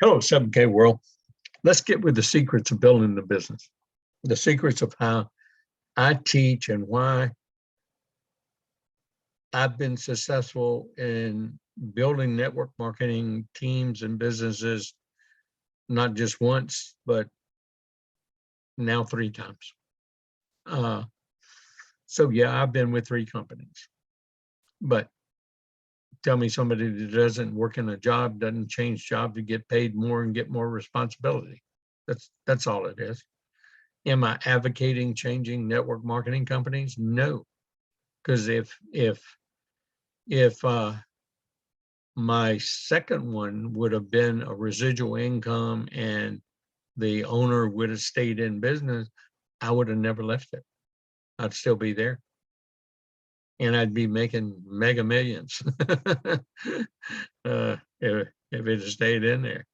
Hello, 7K world. Let's get with the secrets of building the business, the secrets of how I teach and why I've been successful in building network marketing teams and businesses, not just once, but now 3 times. So yeah, I've been with 3 companies, but tell me somebody that doesn't work in a job, doesn't change job to get paid more and get more responsibility. That's all it is. Am I advocating changing network marketing companies? No, because if my second one would have been a residual income and the owner would have stayed in business, I would have never left it. I'd still be there. And I'd be making mega millions if it had stayed in there.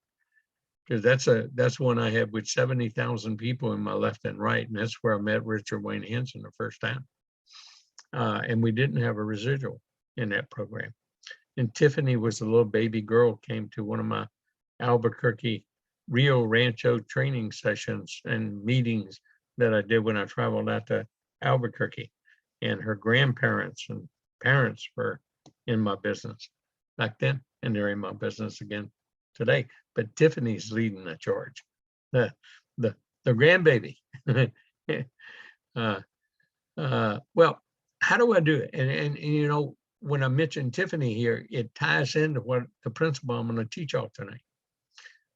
Because that's one I had with 70,000 people in my left and right. And that's where I met Richard Wayne Hansen the first time. And we didn't have a residual in that program. And Tiffany was a little baby girl, came to one of my Albuquerque Rio Rancho training sessions and meetings that I did when I traveled out to Albuquerque. And her grandparents and parents were in my business back then, and they're in my business again today. But Tiffany's leading the charge, the grandbaby. Well, how do I do it? And you know, when I mentioned Tiffany here, it ties into what the principle I'm going to teach y'all tonight.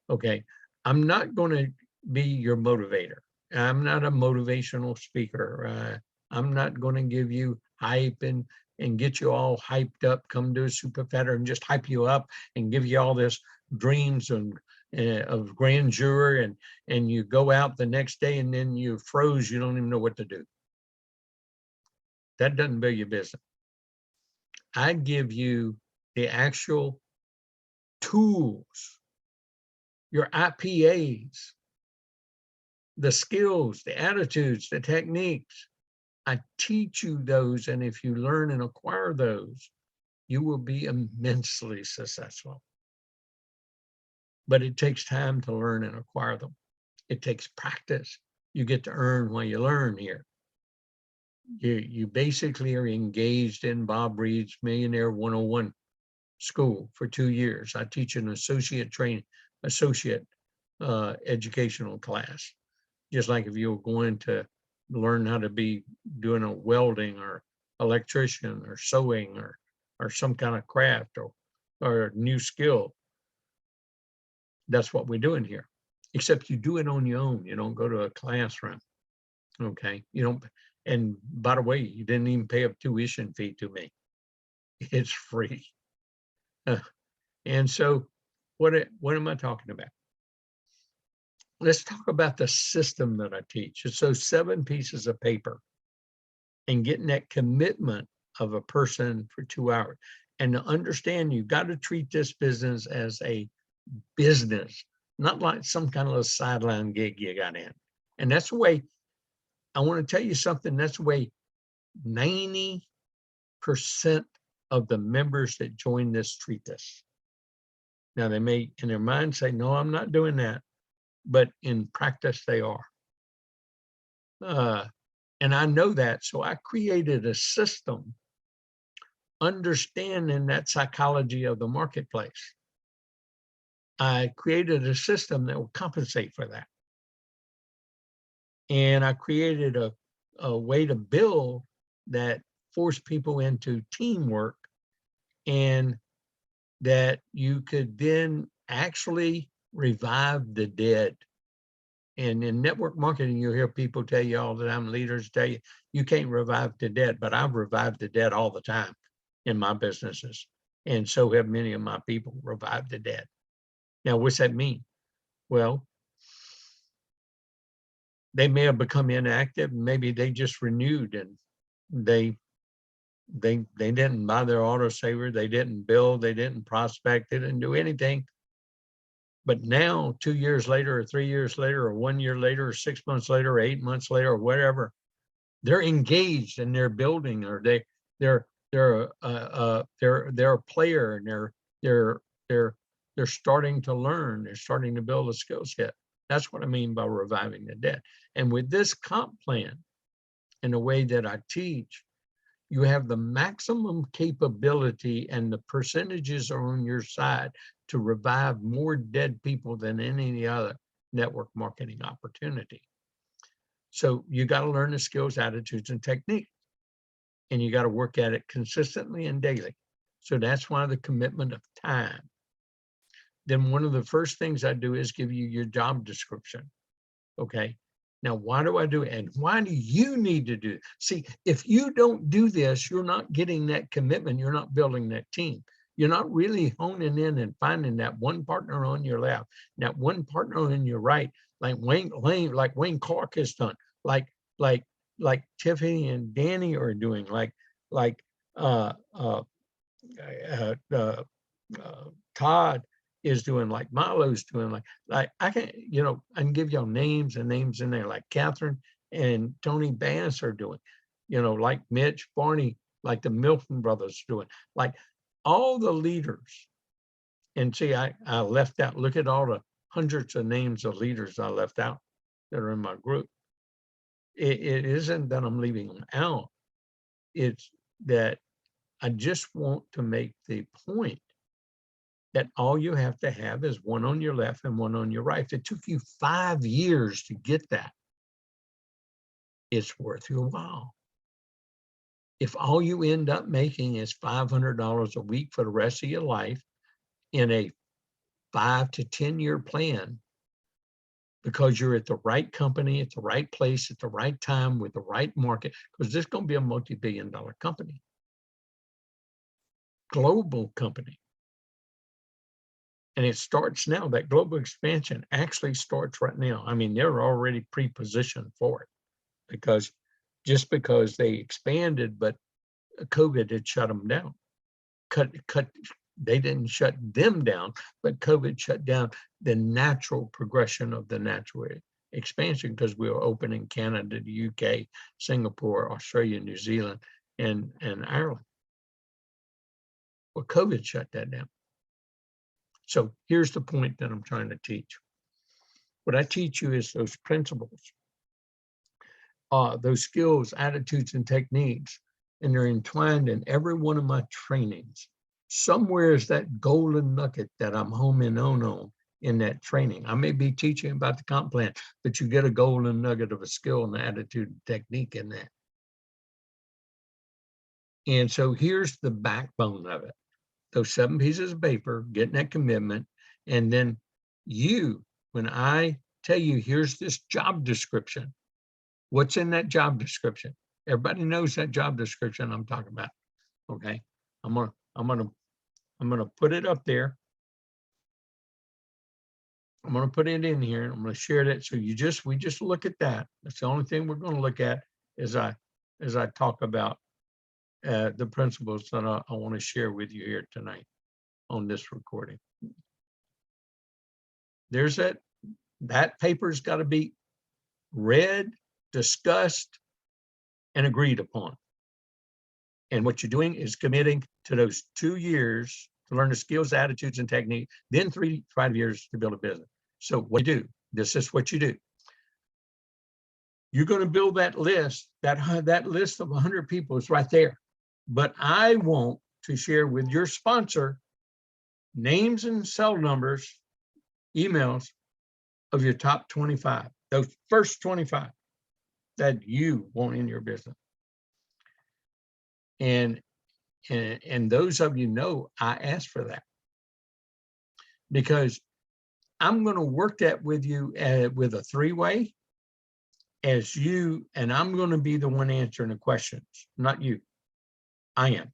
Okay, I'm not going to be your motivator. I'm not a motivational speaker. I'm not going to give you hype and get you all hyped up, come to a super fetter and just hype you up and give you all this dreams and of grandeur, and you go out the next day and then you froze, you don't even know what to do. That doesn't build your business. I give you the actual tools, your IPAs, the skills, the attitudes, the techniques. I teach you those, and if you learn and acquire those, you will be immensely successful. But it takes time to learn and acquire them. It takes practice. You get to earn while you learn here. You basically are engaged in Bob Reid's Millionaire 101 school for 2 years. I teach an associate educational class. Just like if you were going to learn how to be doing a welding or electrician or sewing or some kind of craft or new skill. That's what we're doing here. Except you do it on your own. You don't go to a classroom. Okay. You don't. And by the way, you didn't even pay a tuition fee to me. It's free. And so what am I talking about? Let's talk about the system that I teach. It's those 7 pieces of paper and getting that commitment of a person for 2 hours. And to understand, you've got to treat this business as a business, not like some kind of a sideline gig you got in. And that's the way, I want to tell you something, that's the way 90% of the members that join this treat this. Now, they may in their mind say, no, I'm not doing that. But in practice, they are. And I know that, so I created a system understanding that psychology of the marketplace. I created a system that will compensate for that. And I created a way to build that force people into teamwork, and that you could then actually revive the dead. And in network marketing, you'll hear people tell you all the time, leaders tell you, you can't revive the dead, but I've revived the dead all the time in my businesses. And so have many of my people revived the dead. Now, what's that mean? Well, they may have become inactive. Maybe they just renewed and they didn't buy their autosaver. They didn't build, they didn't prospect, they didn't do anything. But now, 2 years later, or 3 years later, or 1 year later, or 6 months later, or 8 months later, or whatever, they're engaged in their building, or they're a player, and they're They're starting to learn. They're starting to build a skill set. That's what I mean by reviving the dead. And with this comp plan, in the way that I teach, you have the maximum capability and the percentages are on your side to revive more dead people than any other network marketing opportunity. So you got to learn the skills, attitudes, and techniques, and you got to work at it consistently and daily. So that's why the commitment of time. Then one of the first things I do is give you your job description. Okay. Now, why do I do it? And why do you need to do it? See, if you don't do this, you're not getting that commitment. You're not building that team. You're not really honing in and finding that one partner on your left, that one partner on your right, like Wayne Clark has done, like Tiffany and Danny are doing, Todd is doing, like Milo's doing, like I can, I can give y'all names and names in there, like Catherine and Tony Bass are doing, like Mitch Barney, like the Milton brothers doing, like all the leaders. And see, I left out, look at all the hundreds of names of leaders I left out that are in my group. It isn't that I'm leaving them out. It's that I just want to make the point that all you have to have is one on your left and one on your right. If it took you 5 years to get that, it's worth your while. If all you end up making is $500 a week for the rest of your life in a 5 to 10 year plan, because you're at the right company, at the right place, at the right time, with the right market, because this is going to be a multi-billion-dollar company, global company. And it starts now. That global expansion actually starts right now. I mean, they're already pre-positioned for it, because they expanded, but COVID had shut them down. They didn't shut them down, but COVID shut down the natural progression of the natural expansion, because we were opening Canada, the UK, Singapore, Australia, New Zealand, and Ireland. Well, COVID shut that down. So here's the point that I'm trying to teach. What I teach you is those principles, those skills, attitudes, and techniques, and they're entwined in every one of my trainings. Somewhere is that golden nugget that I'm homing on in that training. I may be teaching about the comp plan, but you get a golden nugget of a skill and attitude and technique in that. And so here's the backbone of it. Those 7 pieces of paper, getting that commitment. And then when I tell you, here's this job description, what's in that job description? Everybody knows that job description I'm talking about. Okay. I'm gonna put it up there. I'm gonna put it in here. I'm gonna share that. So we just look at that. That's the only thing we're gonna look at as I talk about the principles that I want to share with you here tonight on this recording. There's that paper's got to be read, discussed, and agreed upon. And what you're doing is committing to those 2 years to learn the skills, attitudes, and technique, then 3 to 5 years to build a business. So what you do, this is what you do. You're going to build that list. That list of 100 people is right there. But I want to share with your sponsor names and cell numbers, emails of your top 25, those first 25 that you want in your business. And those of you know I asked for that, because I'm going to work that with you with a 3-way as you, and I'm going to be the one answering the questions, not you. I am,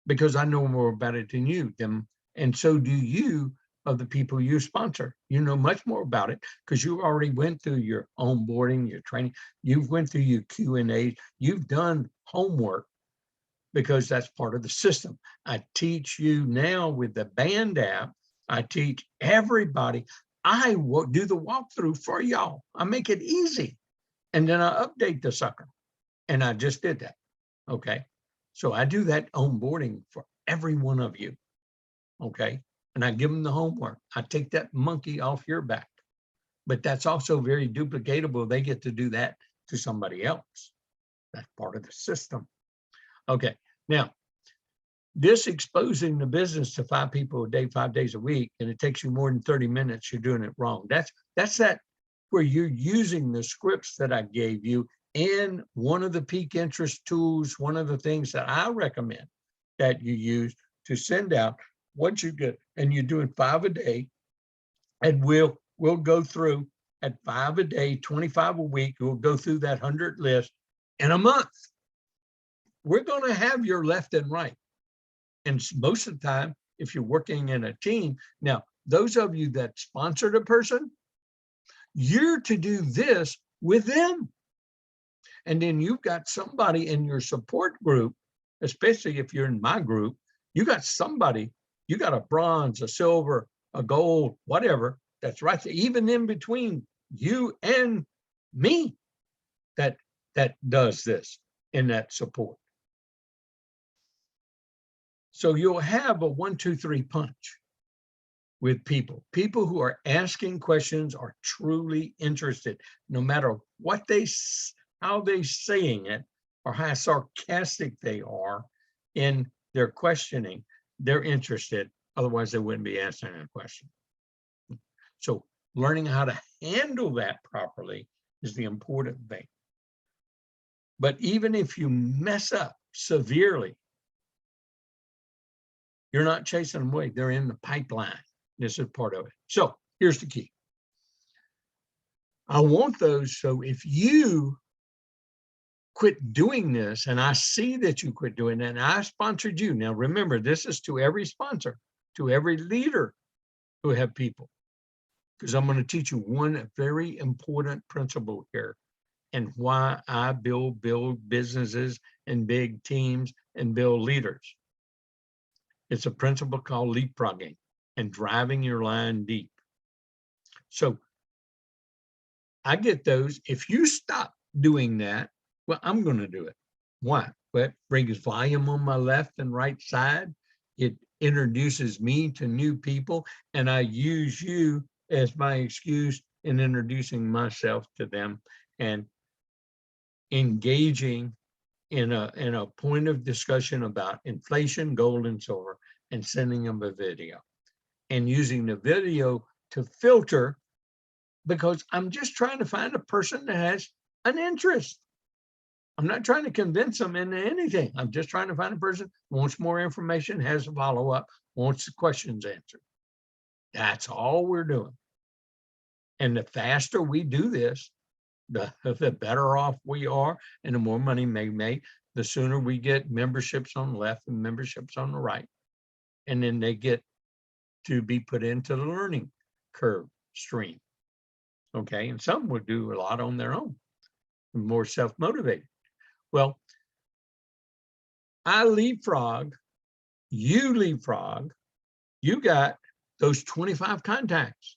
because I know more about it than you, and so do you, of the people you sponsor. You know much more about it because you already went through your onboarding, your training, you've went through your Q&A, you've done homework, because that's part of the system. I teach you now with the Band app. I teach everybody. I will do the walkthrough for y'all. I make it easy, and then I update the sucker, and I just did that. Okay. So I do that onboarding for every one of you. Okay. and I give them the homework. I take that monkey off your back. But that's also very duplicatable. They get to do that to somebody else. That's part of the system. Okay, now, this exposing the business to 5 people a day, 5 days a week, and it takes you more than 30 minutes, you're doing it wrong. That's that where you're using the scripts that I gave you. And one of the peak interest tools, one of the things that I recommend that you use to send out what you get, and you're doing 5 a day, and we'll go through at 5 a day, 25 a week. We'll go through that 100 list in a month. We're going to have your left and right. And most of the time, if you're working in a team, now, those of you that sponsored a person, you're to do this with them. And then you've got somebody in your support group, especially if you're in my group, you got somebody, you got a bronze, a silver, a gold, whatever, that's right there, even in between you and me, that does this in that support. So you'll have a 1, 2, 3 punch with people who are asking questions, are truly interested, no matter what how they're saying it or how sarcastic they are in their questioning, they're interested. Otherwise, they wouldn't be answering a question. So learning how to handle that properly is the important thing. But even if you mess up severely, you're not chasing them away. They're in the pipeline. This is part of it. So here's the key. I want those. So if you quit doing this, and I see that you quit doing it, and I sponsored you. Now, remember, this is to every sponsor, to every leader who have people, because I'm going to teach you one very important principle here and why I build businesses and big teams and build leaders. It's a principle called leapfrogging and driving your line deep. So I get those. If you stop doing that, well, I'm going to do it. Why? Well, it brings volume on my left and right side. It introduces me to new people, and I use you as my excuse in introducing myself to them and engaging in a point of discussion about inflation, gold, and silver, and sending them a video and using the video to filter, because I'm just trying to find a person that has an interest. I'm not trying to convince them into anything. I'm just trying to find a person who wants more information, has a follow-up, wants the questions answered. That's all we're doing. And the faster we do this, the better off we are, and the more money we make, the sooner we get memberships on the left and memberships on the right. And then they get to be put into the learning curve stream. Okay, and some would do a lot on their own, more self-motivated. Well, I leapfrog, you got those 25 contacts.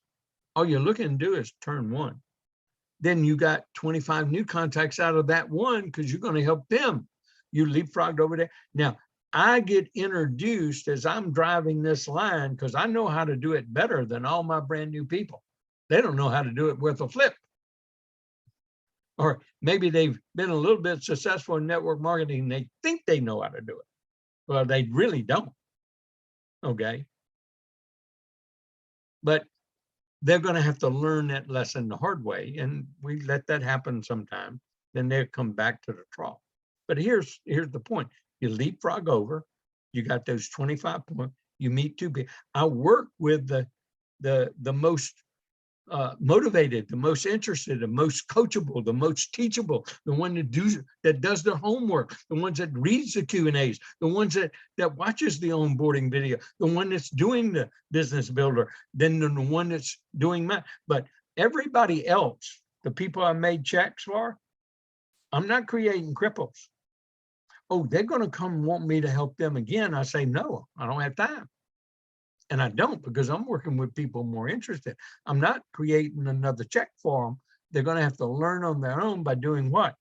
All you're looking to do is turn one. Then you got 25 new contacts out of that one because you're going to help them. You leapfrogged over there. Now, I get introduced as I'm driving this line because I know how to do it better than all my brand new people. They don't know how to do it with a flip. Or maybe they've been a little bit successful in network marketing and they think they know how to do it. Well, they really don't. Okay. But they're going to have to learn that lesson the hard way, and we let that happen sometime. Then they'll come back to the trough. But here's the point: you leapfrog over. You got those 25 points. You meet 2 people. I work with the most motivated, the most interested, the most coachable, the most teachable, the one that does their homework, the ones that reads the Q&As, the ones that watches the onboarding video, the one that's doing the business builder, then the one that's doing that. But everybody else, the people I made checks for, I'm not creating cripples. Oh, they're going to come want me to help them again. I say, no, I don't have time. And I don't, because I'm working with people more interested. I'm not creating another check for them. They're going to have to learn on their own by doing what?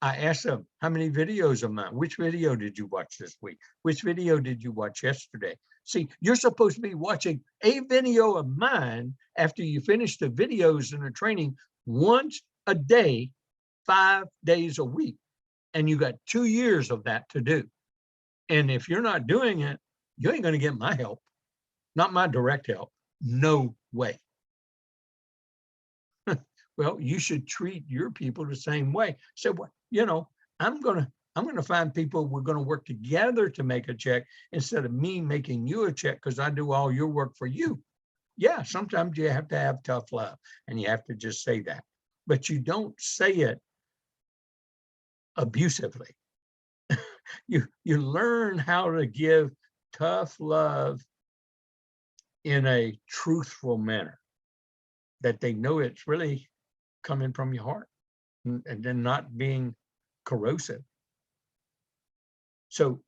I ask them, how many videos am I? Which video did you watch this week? Which video did you watch yesterday? See, you're supposed to be watching a video of mine after you finish the videos and the training once a day, 5 days a week. And you got 2 years of that to do. And if you're not doing it, you ain't going to get my help, not my direct help. No way. Well, you should treat your people the same way. So, well, you know, I'm going to find people we're going to work together to make a check instead of me making you a check because I do all your work for you. Yeah, sometimes you have to have tough love and you have to just say that, but you don't say it abusively. You learn how to give tough love in a truthful manner that they know it's really coming from your heart and then not being corrosive. So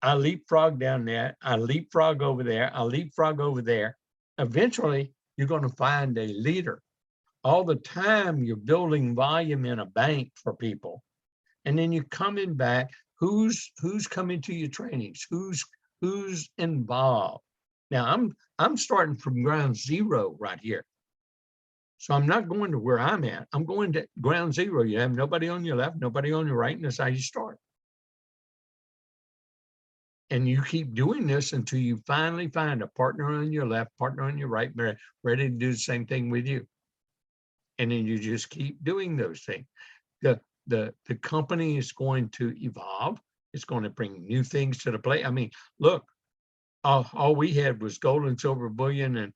I leapfrog down there, I leapfrog over there, I leapfrog over there. Eventually, you're going to find a leader. All the time you're building volume in a bank for people. And then you're coming back, who's coming to your trainings, who's involved. Now I'm starting from ground zero right here. So I'm not going to where I'm at. I'm going to ground zero. You have nobody on your left, nobody on your right, and that's how you start. And you keep doing this until you finally find a partner on your left, partner on your right, ready to do the same thing with you. And then you just keep doing those things. The company is going to evolve. It's going to bring new things to the plate. I mean, look, all we had was gold and silver bullion and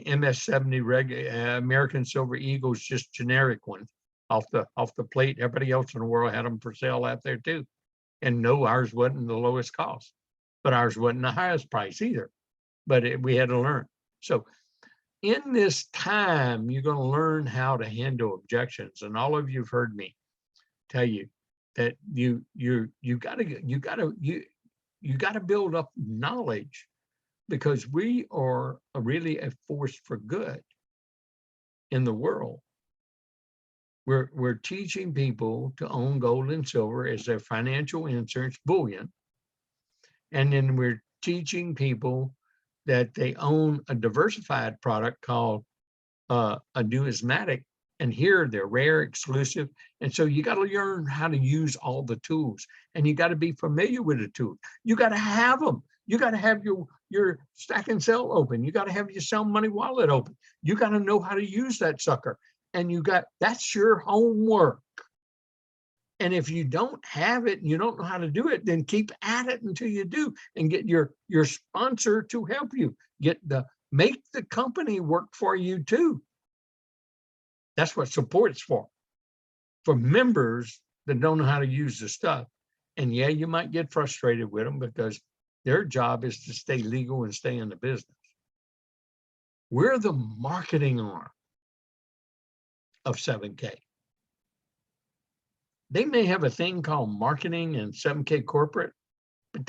MS-70 American Silver Eagles, just generic ones off the plate. Everybody else in the world had them for sale out there too. And no, ours wasn't the lowest cost, but ours wasn't the highest price either. But we had to learn. So in this time, you're going to learn how to handle objections. And all of you've heard me tell you that you got to build up knowledge, because we are really a force for good in the world. We're teaching people to own gold and silver as their financial insurance bullion. And then we're teaching people that they own a diversified product called a numismatic. And here they're rare, exclusive. And so you got to learn how to use all the tools, and you got to be familiar with the tools. You got to have them. You got to have your stack and sell open. You got to have your sell money wallet open. You got to know how to use that sucker. And that's your homework. And if you don't have it and you don't know how to do it, then keep at it until you do, and get your sponsor to help you. Make the company work for you too. That's what support's for members that don't know how to use the stuff. And yeah, you might get frustrated with them because their job is to stay legal and stay in the business. We're the marketing arm of 7K. They may have a thing called marketing and 7K corporate, but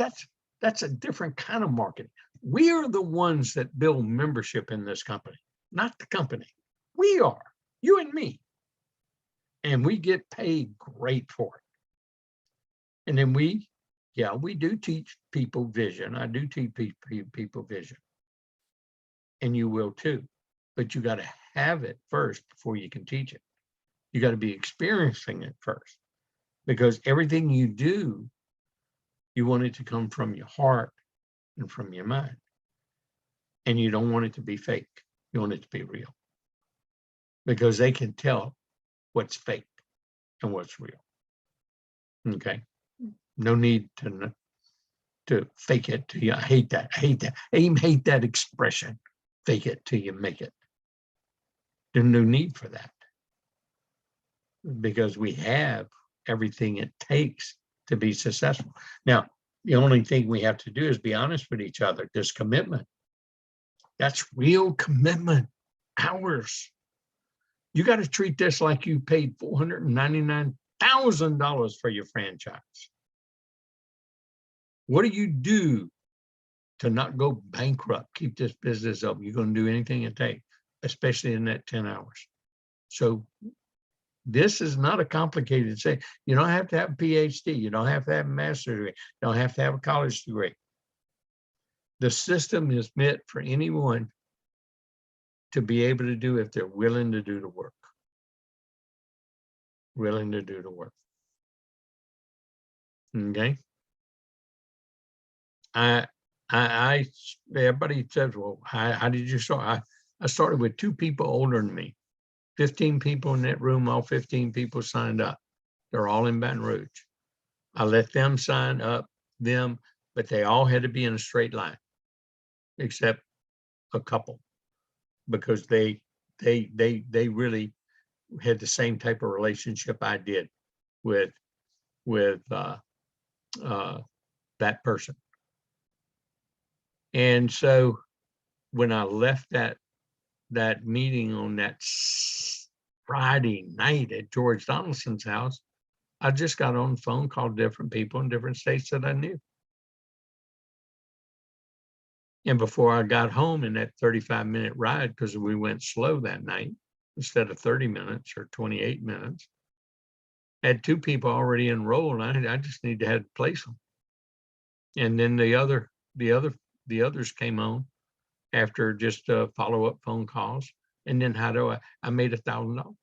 that's a different kind of marketing. We are the ones that build membership in this company, not the company. We are, you and me. And we get paid great for it. And then we do teach people vision. I do teach people vision. And you will too. But you got to have it first before you can teach it. You got to be experiencing it first. Because everything you do, you want it to come from your heart and from your mind. And you don't want it to be fake. You want it to be real. Because they can tell what's fake and what's real. Okay. No need to fake it till you. I hate that. I hate that expression. Fake it till you make it. There's no need for that. Because we have everything it takes to be successful. Now, the only thing we have to do is be honest with each other. This commitment. That's real commitment. Hours. You got to treat this like you paid $499,000 for your franchise. What do you do to not go bankrupt? Keep this business up. You're going to do anything it takes, especially in that 10 hours. So this is not a complicated thing. You don't have to have a PhD. You don't have to have a master's degree. You don't have to have a college degree. The system is meant for anyone to be able to do if they're willing to do the work. Willing to do the work. Okay. Everybody says, well, how did you start? I started with 2 people older than me, 15 people in that room, all 15 people signed up. They're all in Baton Rouge. I let them sign up, but they all had to be in a straight line, except a couple, because they really had the same type of relationship I did with that person. And so when I left that meeting on that Friday night at George Donaldson's house, I just got on the phone, called different people in different states that I knew. And before I got home in that 35-minute ride, because we went slow that night, instead of 30 minutes or 28 minutes, I had 2 people already enrolled. I just need to have to place them. And then the others came on after just follow-up phone calls. And then I made $1,000.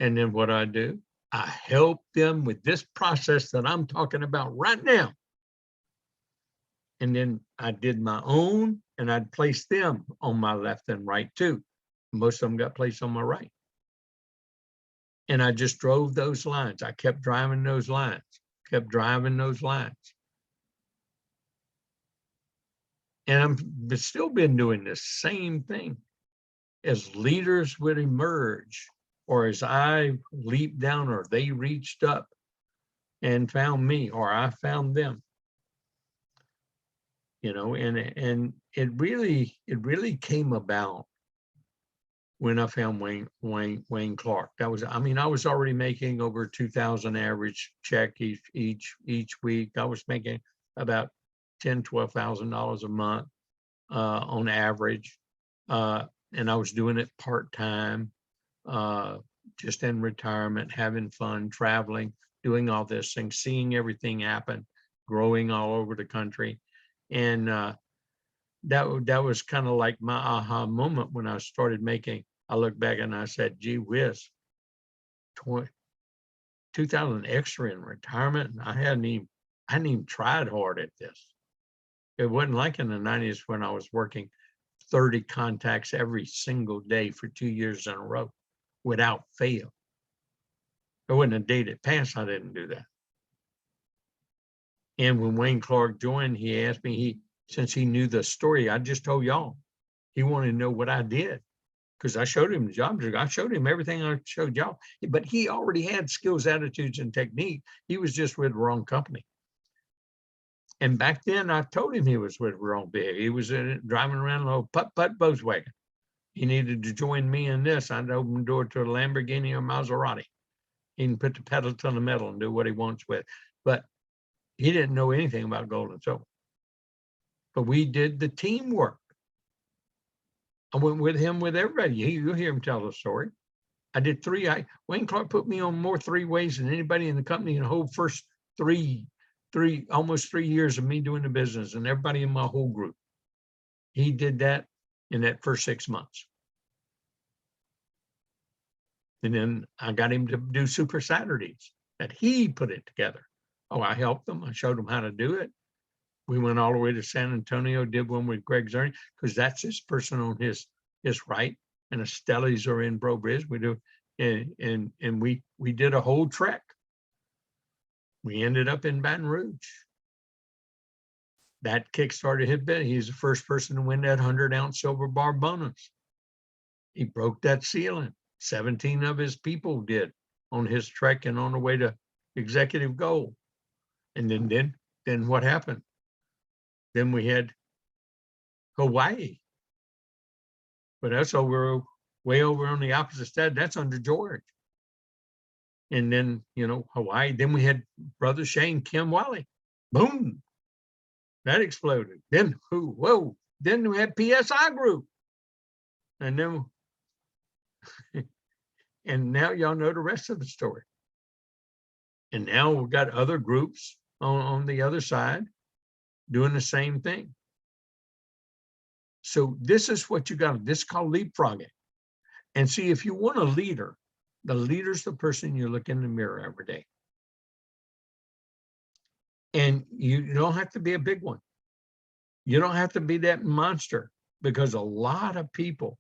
And then what I do, I help them with this process that I'm talking about right now. And then I did my own, and I'd place them on my left and right too. Most of them got placed on my right. And I just drove those lines. I kept driving those lines, And I'm still been doing this same thing. As leaders would emerge, or as I leaped down, or they reached up and found me, or I found them. And it really came about when I found Wayne Clark. I was already making over 2,000 average check each week. I was making about $10,000-12,000 a month on average, and I was doing it part-time, just in retirement, having fun, traveling, doing all this thing, seeing everything happen, growing all over the country. And that was kind of like my aha moment when I started making. I looked back and I said, gee whiz, 2,000 extra in retirement. And I hadn't even tried hard at this. It wasn't like in the 90s when I was working 30 contacts every single day for 2 years in a row without fail. There wasn't a day that passed I didn't do that. And when Wayne Clark joined, he asked me, since he knew the story I just told y'all, he wanted to know what I did, because I showed him the job. I showed him everything I showed y'all, but he already had skills, attitudes, and technique. He was just with the wrong company. And back then, I told him he was with the wrong big. He was driving around a little putt-putt Volkswagen. He needed to join me in this. I'd open the door to a Lamborghini or Maserati. He can put the pedal to the metal and do what he wants with. But he didn't know anything about gold and silver. But we did the teamwork. I went with him with everybody. You'll hear him tell the story. I did 3. Wayne Clark put me on more 3-ways than anybody in the company in the whole first almost 3 years of me doing the business, and everybody in my whole group. He did that in that first 6 months. And then I got him to do Super Saturdays that he put it together. Oh, I helped them. I showed them how to do it. We went all the way to San Antonio, did one with Greg Zerny, because that's his person on his right. And the Stellies are in Breaux Bridge. We do, and we did a whole trek. We ended up in Baton Rouge. That kickstarted his bid. He's the first person to win that 100-ounce silver bar bonus. He broke that ceiling. 17 of his people did on his trek and on the way to executive goal. And then what happened? Then we had Hawaii. But that's way over on the opposite side. That's under George. And then, Hawaii. Then we had Brother Shane, Kim Wiley. Boom. That exploded. Then Then we had PSI Group. And then, and now y'all know the rest of the story. And now we've got other groups on the other side. doing the same thing. So this is what you got. This is called leapfrogging. And see, if you want a leader, the leader's the person you look in the mirror every day. And you don't have to be a big one. You don't have to be that monster, because a lot of people,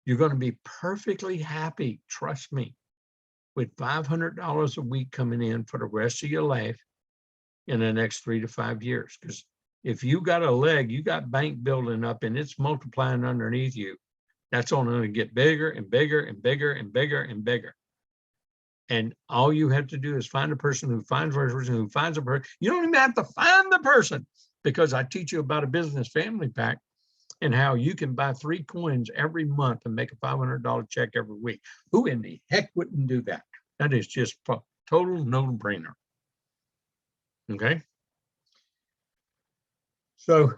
you're going to be perfectly happy, trust me, with $500 a week coming in for the rest of your life in the next 3 to 5 years. Because if you got a leg, you got bank building up and it's multiplying underneath you, that's only going to get bigger and bigger and bigger and bigger and bigger. And all you have to do is find a person who finds a person who finds a person. You don't even have to find the person, because I teach you about a business family pack and how you can buy 3 coins every month and make a $500 check every week. Who in the heck wouldn't do that? That is just a total no-brainer. Okay. So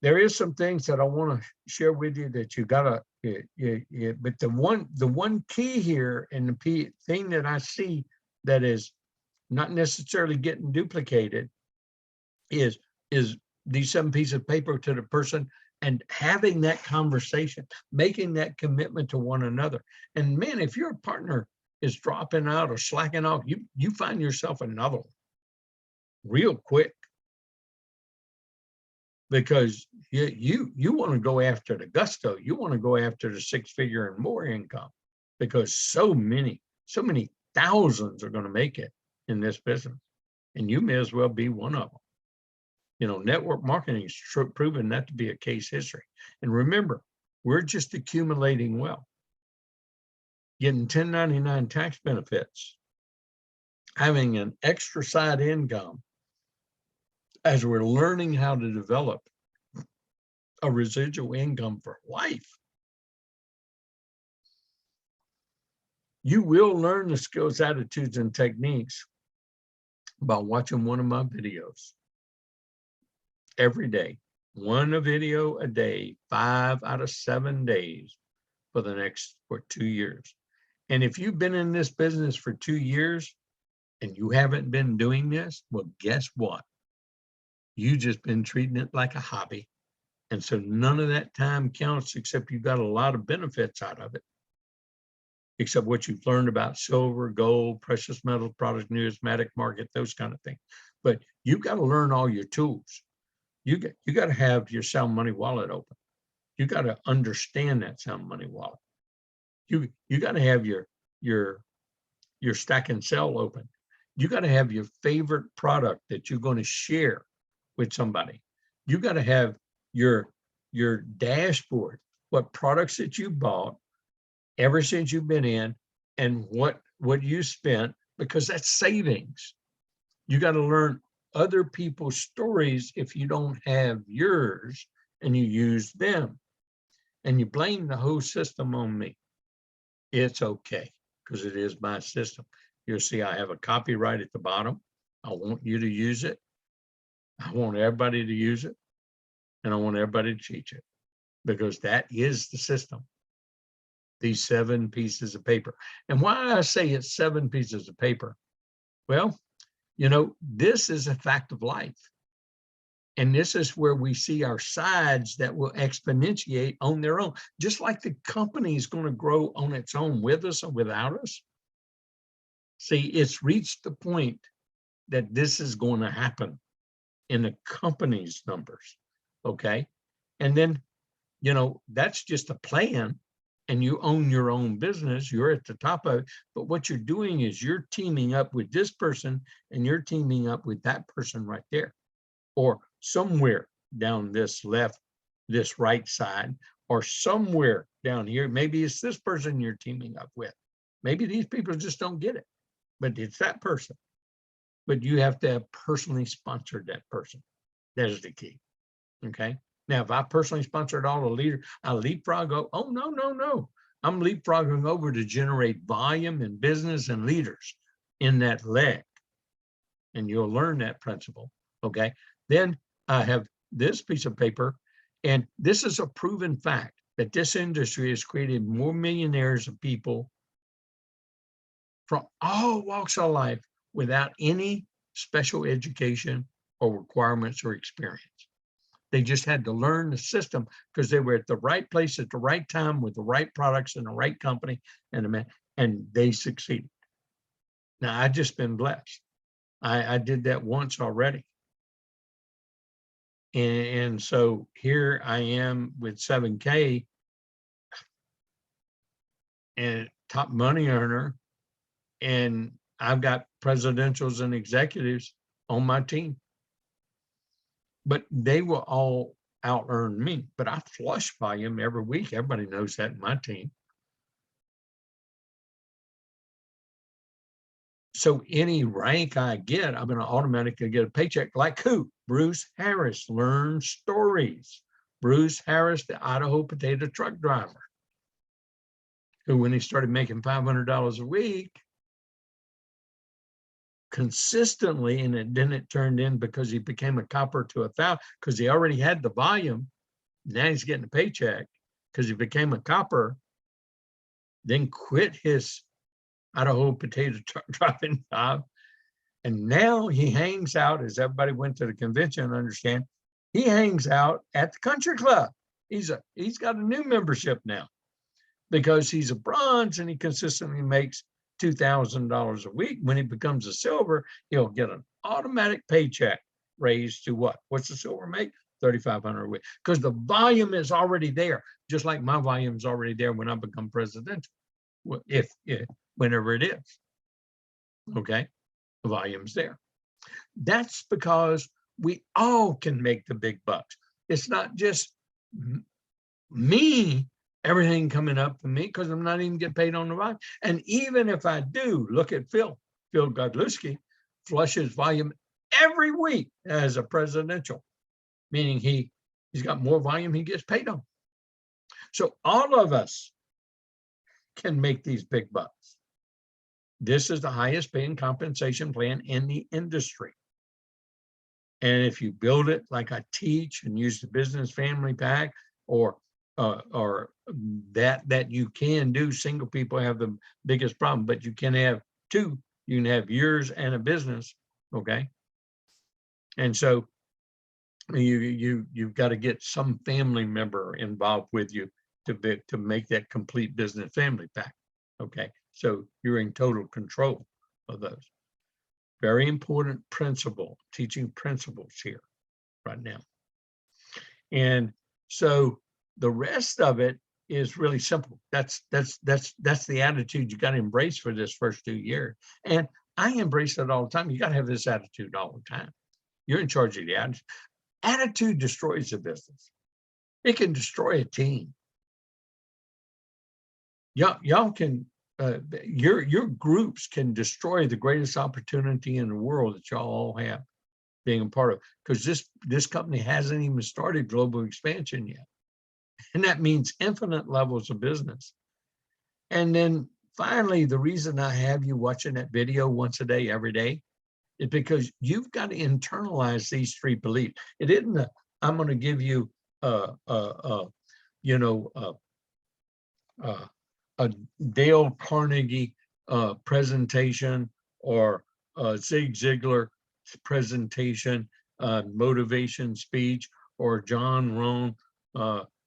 there is some things that I want to share with you that you gotta, but the one key here, and the thing that I see that is not necessarily getting duplicated is these 7 pieces of paper to the person and having that conversation, making that commitment to one another. And man, if your partner is dropping out or slacking off, you find yourself another one real quick. Because you want to go after the gusto, you want to go after the 6-figure and more income, because so many thousands are going to make it in this business, and you may as well be one of them. You know, network marketing is proven that to be a case history. And remember, we're just accumulating wealth, getting 1099 tax benefits, having an extra side income as we're learning how to develop a residual income for life. You will learn the skills, attitudes, and techniques by watching one of my videos every day. One video a day, 5 out of 7 days for 2 years. And if you've been in this business for 2 years and you haven't been doing this, well, guess what? You just been treating it like a hobby. And so none of that time counts, except you got a lot of benefits out of it, except what you've learned about silver, gold, precious metal products, numismatic market, those kind of things. But you've got to learn all your tools. You got to have your sound money wallet open. You got to understand that sound money wallet. You got to have your stack and sell open. You got to have your favorite product that you're going to share with somebody. You got to have your dashboard, what products that you bought ever since you've been in, and what you spent, because that's savings. You got to learn other people's stories if you don't have yours, and you use them, and you blame the whole system on me. It's okay, because it is my system. You'll see I have a copyright at the bottom. I want you to use it. I want everybody to use it. And I want everybody to teach it, because that is the system. These 7 pieces of paper. And why I say it's 7 pieces of paper, well, you know, this is a fact of life. And this is where we see our sides that will exponentiate on their own, just like the company is going to grow on its own with us or without us. See, it's reached the point that this is going to happen in the company's numbers. Okay. And then, you know, that's just a plan, and you own your own business. You're at the top of it. But what you're doing is you're teaming up with this person, and you're teaming up with that person right there, or somewhere down this right side, or somewhere down here. Maybe it's this person you're teaming up with. Maybe these people just don't get it, but it's that person. But you have to have personally sponsored that person. That is the key. Okay. Now, if I personally sponsored all the leaders, I leapfrog. Oh, no. I'm leapfrogging over to generate volume and business and leaders in that leg. And you'll learn that principle. Okay. Then I have this piece of paper, and this is a proven fact that this industry has created more millionaires of people from all walks of life without any special education or requirements or experience. They just had to learn the system because they were at the right place at the right time with the right products and the right company, and they succeeded. Now, I've just been blessed. I did that once already. And so here I am with 7K and top money earner, and I've got presidentials and executives on my team. But they will all out earn me. But I flush volume every week. Everybody knows that in my team. So any rank I get, I'm going to automatically get a paycheck. Like who? Bruce Harris, Learn Stories. Bruce Harris, the Idaho potato truck driver, who when he started making $500 a week, consistently, and then it turned in because he became a copper to 1,000, because he already had the volume. Now he's getting a paycheck because he became a copper, then quit his Idaho potato truck driving job. And now he hangs out, as everybody went to the convention, understand, he hangs out at the country club. He's got a new membership now because he's a bronze and he consistently makes $2,000 a week. When he becomes a silver, he'll get an automatic paycheck raised to what? What's the silver make? $3,500 a week, because the volume is already there, just like my volume is already there when I become presidential, whenever it is. Okay, the volume's there. That's because we all can make the big bucks. It's not just me, everything coming up for me, because I'm not even getting paid on the volume. And even if I do, look at Phil Godlewski, flushes volume every week as a presidential, meaning he's got more volume he gets paid on. So all of us can make these big bucks. This is the highest paying compensation plan in the industry. And if you build it like I teach and use the business family pack, or that you can do, single people have the biggest problem, but you can have two. You can have yours and a business, okay? And so you've got to get some family member involved with you to make that complete business family pack, okay? So you're in total control of those. Very important principle, teaching principles here right now. And so the rest of it is really simple. That's the attitude you got to embrace for this first 2 years. And I embrace it all the time. You got to have this attitude all the time. You're in charge of the attitude. Attitude destroys a business. It can destroy a team. Y'all can, your groups can destroy the greatest opportunity in the world that y'all all have being a part of, because this company hasn't even started global expansion yet. And that means infinite levels of business. And then finally, the reason I have you watching that video once a day, every day, is because you've got to internalize these 3 beliefs. It isn't I'm going to give you a Dale Carnegie presentation, or a Zig Ziglar presentation, motivation speech, or John Rohn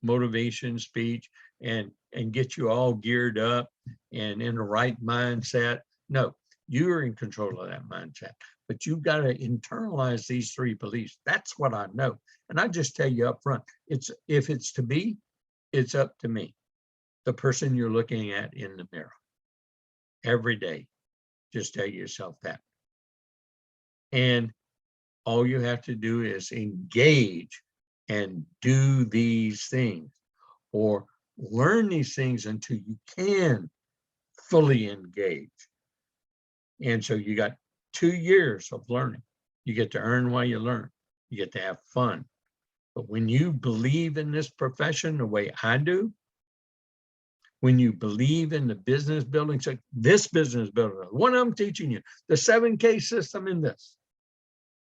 motivation speech, and get you all geared up and in the right mindset. No, you're in control of that mindset, but you've got to internalize these 3 beliefs. That's what I know. And I just tell you up front, if it's to be, it's up to me, the person you're looking at in the mirror every day. Just tell yourself that. And all you have to do is engage and do these things, or learn these things until you can fully engage. And so you got 2 years of learning. You get to earn while you learn. You get to have fun. But when you believe in this profession the way I do, when you believe in the business building, so this business building, the one I'm teaching you, the 7K system in this,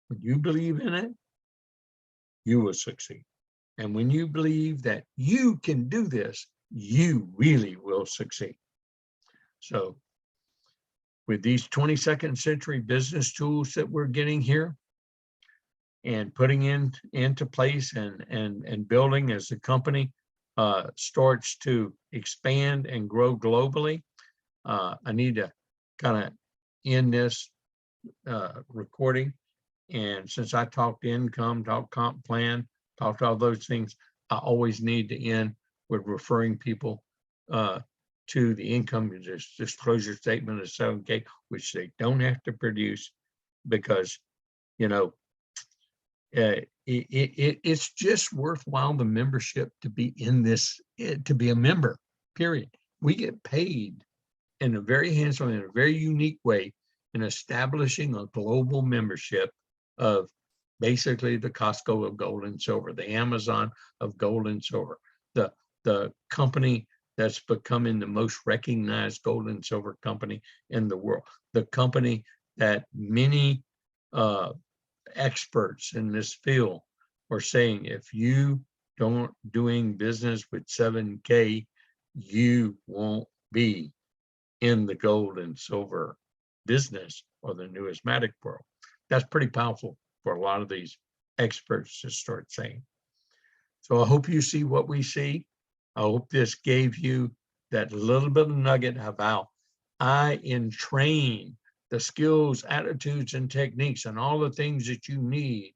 when you believe in it, you will succeed. And when you believe that you can do this, you really will succeed. So with these 22nd century business tools that we're getting here, and putting into place and building as the company starts to expand and grow globally. I need to kind of end this recording. And since I talked income, talked comp plan, talked all those things, I always need to end with referring people to the income disclosure statement of 7K, which they don't have to produce, because, you know, it's just worthwhile the membership to be in this, to be a member, period. We get paid in a very handsome, in a very unique way, in establishing a global membership of basically the Costco of gold and silver, the Amazon of gold and silver, the company that's becoming the most recognized gold and silver company in the world, the company that many experts in this field are saying, if you don't doing business with 7K, you won't be in the gold and silver business or the numismatic world. That's pretty powerful for a lot of these experts to start saying. So I hope you see what we see. I hope this gave you that little bit of nugget of how I entrain the skills, attitudes, and techniques and all the things that you need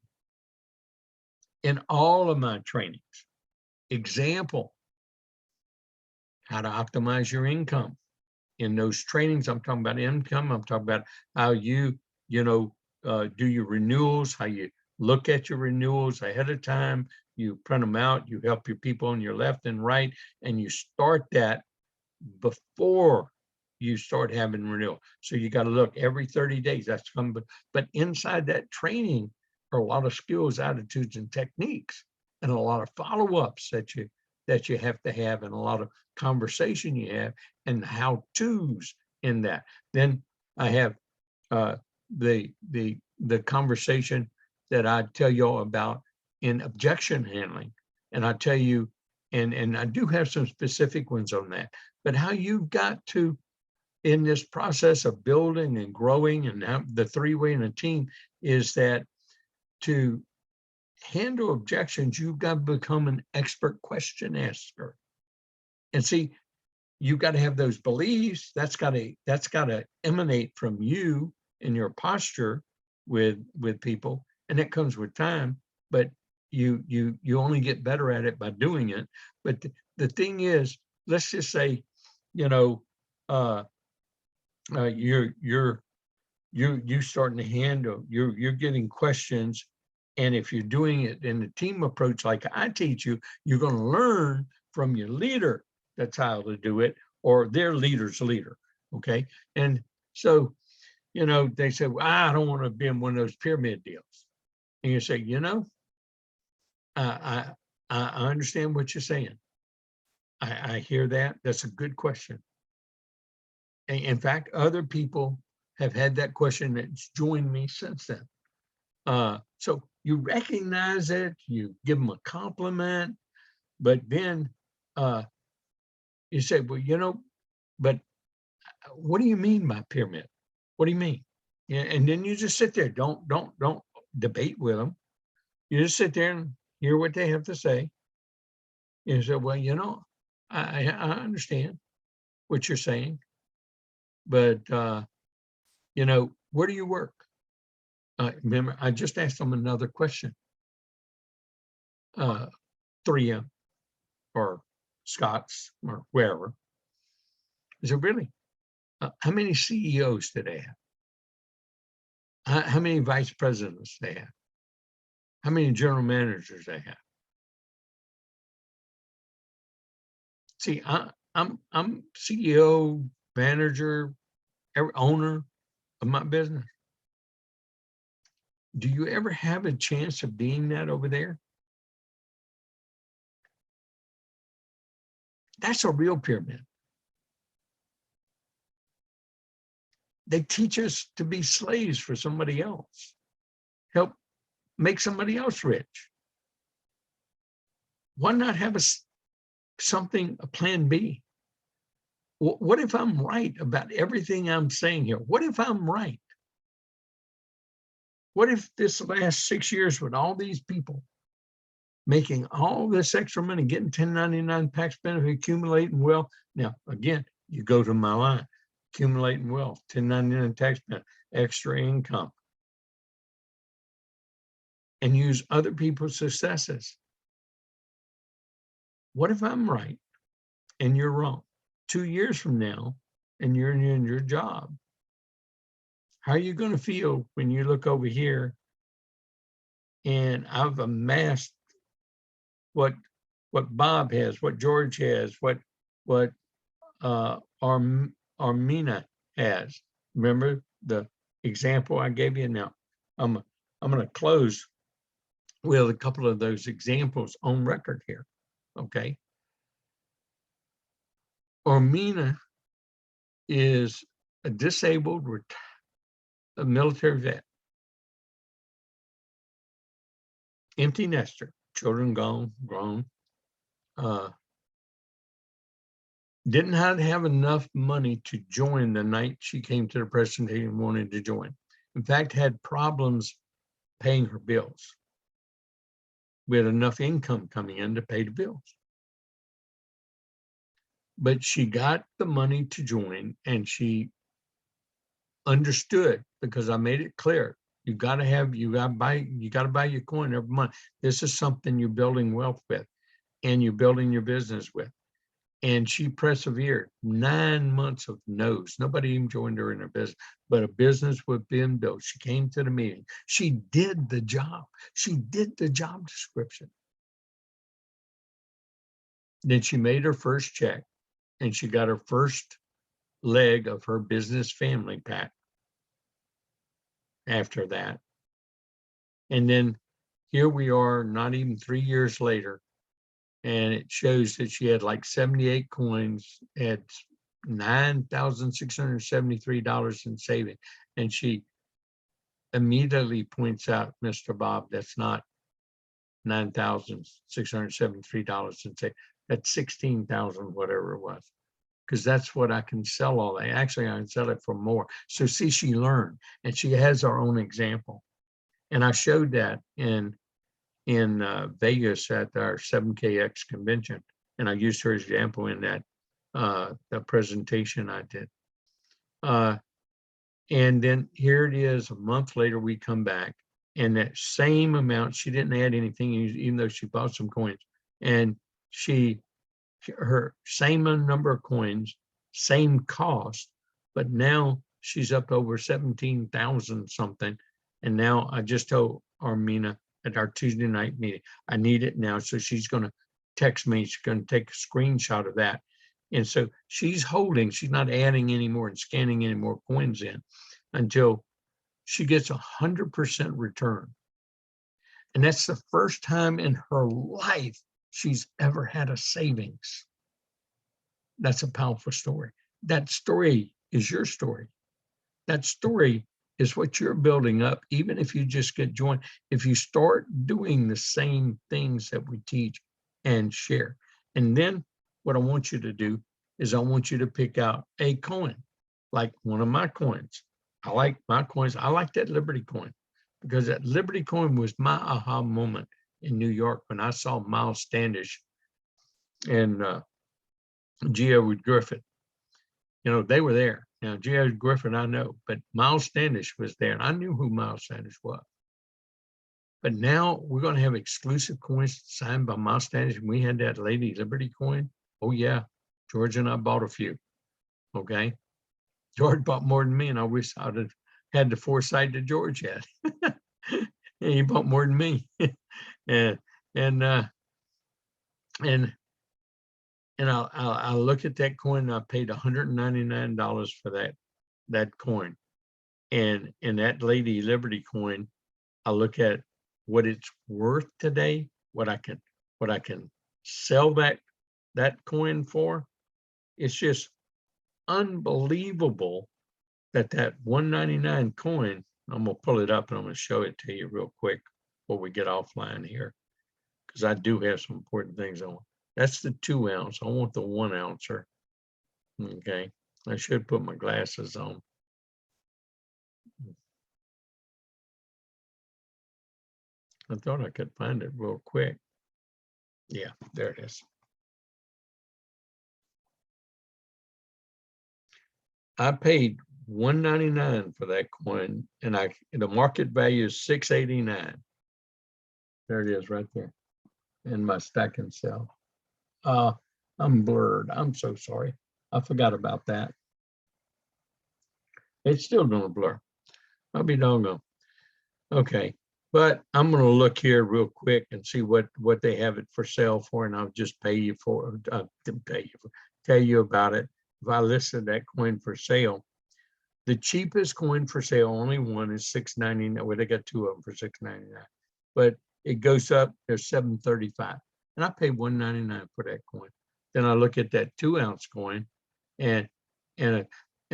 in all of my trainings. Example, how to optimize your income. In those trainings, I'm talking about income. I'm talking about how you do your renewals, how you look at your renewals ahead of time. You print them out, you help your people on your left and right, and you start that before you start having renewal. So you got to look every 30 days. That's coming, but inside that training are a lot of skills, attitudes, and techniques, and a lot of follow-ups that you have to have, and a lot of conversation you have, and how-tos in that. Then I have the conversation that I tell you all about in objection handling, and I tell you, and I do have some specific ones on that, but how you've got to, in this process of building and growing and the three-way in a team, is that to handle objections, you've got to become an expert question asker. And see, you've got to have those beliefs. That's got to emanate from you in your posture with people, and that comes with time. But you only get better at it by doing it. But the thing is, let's just say, you're starting to handle, you're getting questions, and if you're doing it in a team approach like I teach you, you're going to learn from your leader that's how to do it, or their leader's leader. Okay, and so they say, well, I don't want to be in one of those pyramid deals, and you say, I understand what you're saying. I hear that. That's a good question. In fact, other people have had that question that's joined me since then. So you recognize it, you give them a compliment, but then you say, well, but what do you mean by pyramid? What do you mean? Yeah, and then you just sit there. Don't debate with them. You just sit there and hear what they have to say. You say, well, I understand what you're saying, but where do you work? Remember, I just asked them another question. 3M or Scott's or wherever. I said, really? How many CEOs do they have? How many vice presidents they have? How many general managers they have? See, I'm CEO, manager, owner of my business. Do you ever have a chance of being that over there? That's a real pyramid. They teach us to be slaves for somebody else, help make somebody else rich. Why not have a plan B? What if I'm right about everything I'm saying here? What if I'm right? What if this last 6 years with all these people making all this extra money, getting 1099 tax benefit, accumulating wealth? Now, again, you go to my line, accumulating wealth, 1099 tax benefit, extra income, and use other people's successes. What if I'm right and you're wrong? 2 years from now, and you're in your job, how are you going to feel when you look over here and I've amassed what Bob has, what George has, what Armina has? Remember the example I gave you? Now, I'm going to close with a couple of those examples on record here. Okay. Armina is a disabled a military vet, empty nester, children gone, grown, didn't have enough money to join the night she came to the presentation and wanted to join. In fact, had problems paying her bills. We had enough income coming in to pay the bills. But she got the money to join, and she understood, because I made it clear, you got to buy your coin every month. This is something you're building wealth with, and you're building your business with. And she persevered. 9 months of no's. Nobody even joined her in her business, but a business was being built. She came to the meeting. She did the job. She did the job description. Then she made her first check, and she got her first leg of her business family pack after that. And then here we are, not even 3 years later, and it shows that she had like 78 coins, had $9,673 in saving. And she immediately points out, Mr. Bob, that's not $9,673 in saving. That's 16,000, whatever it was, because that's what I can sell all that. Actually, I can sell it for more. So see, she learned, and she has her own example. And I showed that in Vegas at our 7KX convention. And I used her example in that the presentation I did. And then here it is, a month later, we come back, and that same amount, she didn't add anything, even though she bought some coins. And her same number of coins, same cost, but now she's up over 17,000 something. And now I just told Armina at our Tuesday night meeting, I need it now. So she's going to text me. She's going to take a screenshot of that. And so she's holding, she's not adding any more and scanning any more coins in until she gets 100% return. And that's the first time in her life she's ever had a savings. That's a powerful story. That story is your story. That story is what you're building up, even if you just get joined. If you start doing the same things that we teach and share. And then what I want you to do is I want you to pick out a coin, like one of my coins. I like my coins. I like that Liberty coin, because that Liberty coin was my aha moment in New York when I saw Miles Standish and G. Edward Griffin. You know, they were there. Now, G. Edward Griffin, I know, but Miles Standish was there, and I knew who Miles Standish was. But now we're going to have exclusive coins signed by Miles Standish. And we had that Lady Liberty coin. Oh, yeah. George and I bought a few. Okay. George bought more than me, and I wish I'd have had the foresight that George had. And he bought more than me. and I look at that coin, and I paid $199 for that coin. And in that Lady Liberty coin, I look at what it's worth today, what I can sell that coin for. It's just unbelievable that $199 coin, I'm gonna pull it up and I'm gonna show it to you real quick before we get offline here, because I do have some important things on. That's the 2 ounce. I want the 1 ouncer. Okay, I should put my glasses on. I thought I could find it real quick. Yeah, there it is. I paid $1.99 for that coin, and the market value is $6.89. There it is right there in my stack and sell. I'm blurred. I'm so sorry. I forgot about that. It's still gonna blur. I'll be doggone. Okay, but I'm gonna look here real quick and see what they have it for sale for, and I'll just tell you about it. If I listed that coin for sale, the cheapest coin for sale, only one, is $6.99. Well, they got two of them for $6.99, but it goes up. There's $7.35, and I paid $1.99 for that coin. Then I look at that 2-ounce coin, and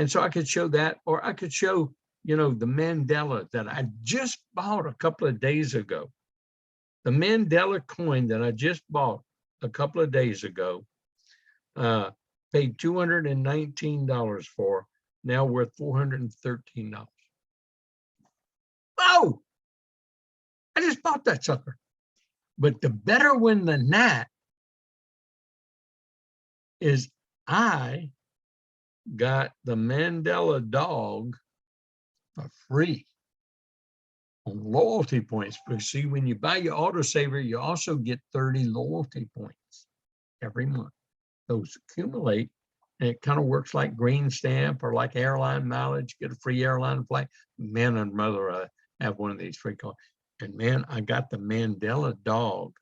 so I could show that, or I could show, the Mandela that I just bought a couple of days ago. The Mandela coin that I just bought a couple of days ago, paid $219 for, now worth $413. Oh, I just bought that sucker. But the better one than that is I got the Mandela dog for free on loyalty points. Because see, when you buy your autosaver, you also get 30 loyalty points every month. Those accumulate, and it kind of works like green stamp or like airline mileage. Get a free airline flight. Man and mother, have one of these free cards. And man, I got the Mandela dog,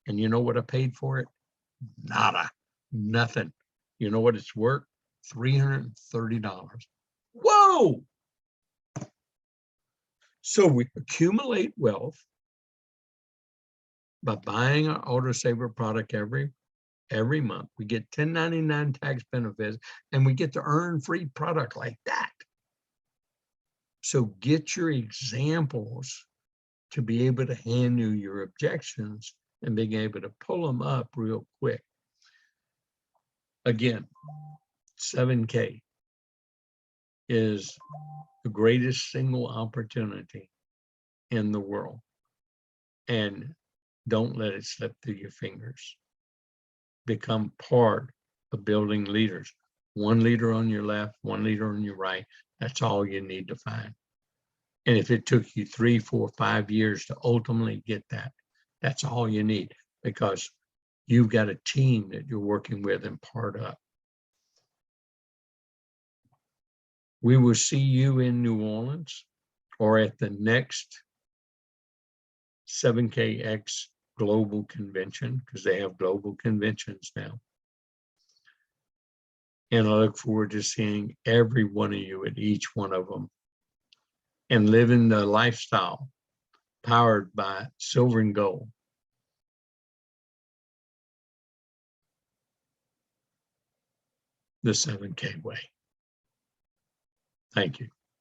and you know what I paid for it? Nada, nothing. You know what it's worth? $330. Whoa! So we accumulate wealth by buying our autosaver product every month. We get 1099 tax benefits, and we get to earn free product like that. So get your examples to be able to handle your objections and being able to pull them up real quick. Again, 7K is the greatest single opportunity in the world. And don't let it slip through your fingers. Become part of building leaders. One leader on your left, one leader on your right. That's all you need to find. And if it took you 3, 4, 5 years to ultimately get that, that's all you need, because you've got a team that you're working with and part of. We will see you in New Orleans or at the next 7KX global convention, because they have global conventions now. And I look forward to seeing every one of you at each one of them and living the lifestyle powered by silver and gold. The 7K way. Thank you.